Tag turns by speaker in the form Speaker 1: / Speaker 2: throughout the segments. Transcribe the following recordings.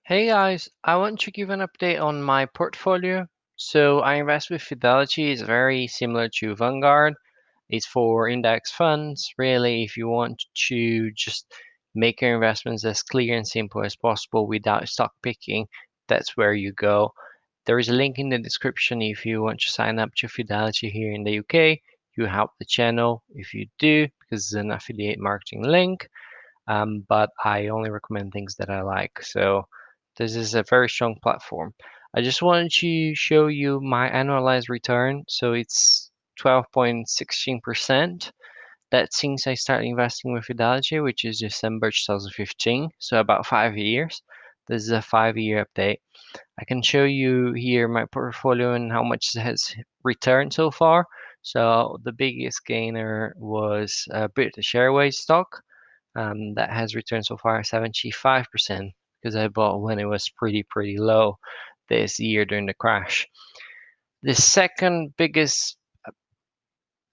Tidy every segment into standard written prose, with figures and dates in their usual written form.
Speaker 1: Hey guys, I want to give an update on my portfolio. So I invest with Fidelity. It's very similar to Vanguard. It's for index funds. Really, if you want to just make your investments as clear and simple as possible without stock picking, that's where you go. There is a link in the description if you want to sign up to Fidelity here in the UK. You help the channel if you do, because it's an affiliate marketing link. But I only recommend things that I like. So this is a very strong platform. I just wanted to show you my annualized return. So it's 12.16%. That since I started investing with Fidelity, which is December 2015, so about 5 years. This is a 5 year update. I can show you here my portfolio and how much it has returned so far. So the biggest gainer was British Airways stock. That has returned so far 75% because I bought when it was pretty low this year during the crash. The second biggest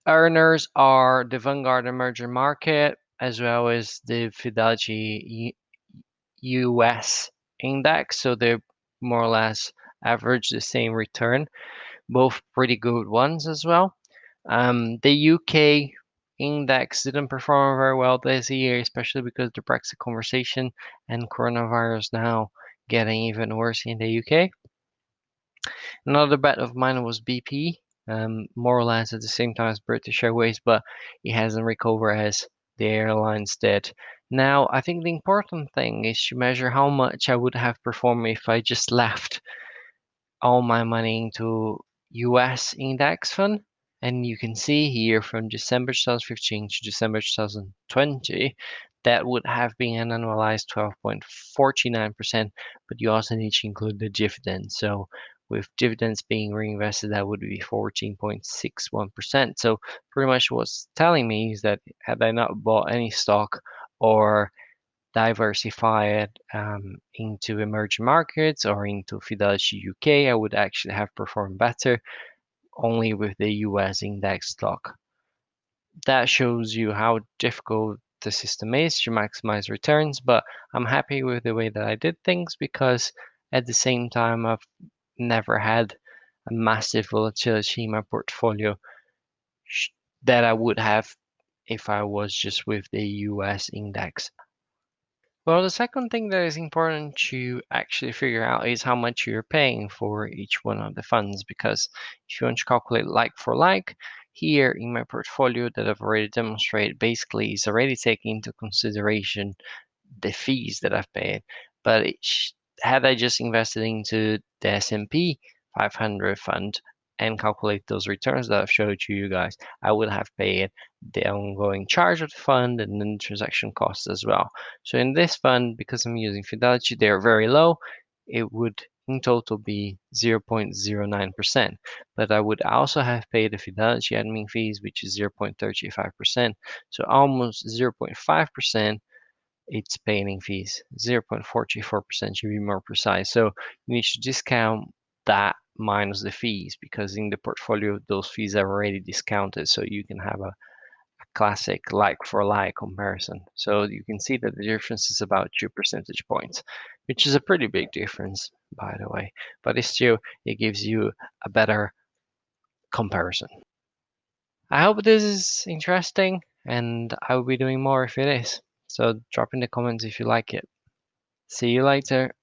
Speaker 1: earners are the Vanguard Emerging Market as well as the Fidelity US index. So they're more or less average the same return, both pretty good ones as well. The UK index didn't perform very well this year, especially because the Brexit conversation and coronavirus now getting even worse in the UK. Another bet of mine was BP, more or less at the same time as British Airways, but it hasn't recovered as the airlines did. Now, I think the important thing is to measure how much I would have performed if I just left all my money into US index fund. And you can see here from December 2015 to December 2020, that would have been an annualized 12.49%, but you also need to include the dividends. So with dividends being reinvested, that would be 14.61%. So pretty much what's telling me is that had I not bought any stock or diversify it into emerging markets or into Fidelity UK, I would actually have performed better only with the US index stock. That shows you how difficult the system is to maximize returns, but I'm happy with the way that I did things because at the same time, I've never had a massive volatility in my portfolio that I would have if I was just with the US index. Well, the second thing that is important to actually figure out is how much you're paying for each one of the funds, because if you want to calculate like for like, here in my portfolio that I've already demonstrated, basically is already taking into consideration the fees that I've paid. But had I just invested into the S&P 500 fund and calculate those returns that I've showed to you guys, I would have paid the ongoing charge of the fund and then the transaction costs as well. So in this fund, because I'm using Fidelity, they're very low. It would in total be 0.09%. But I would also have paid the Fidelity admin fees, which is 0.35%. So almost 0.5% it's paying fees, 0.44% to be more precise. So you need to discount that minus the fees because in the portfolio those fees are already discounted, so you can have a classic like for like comparison. So you can see that the difference is about 2 percentage points, which is a pretty big difference, by the way. But it's still, it gives you a better comparison. I hope this is interesting, and I will be doing more if it is. So drop in the comments if you like it. See you later.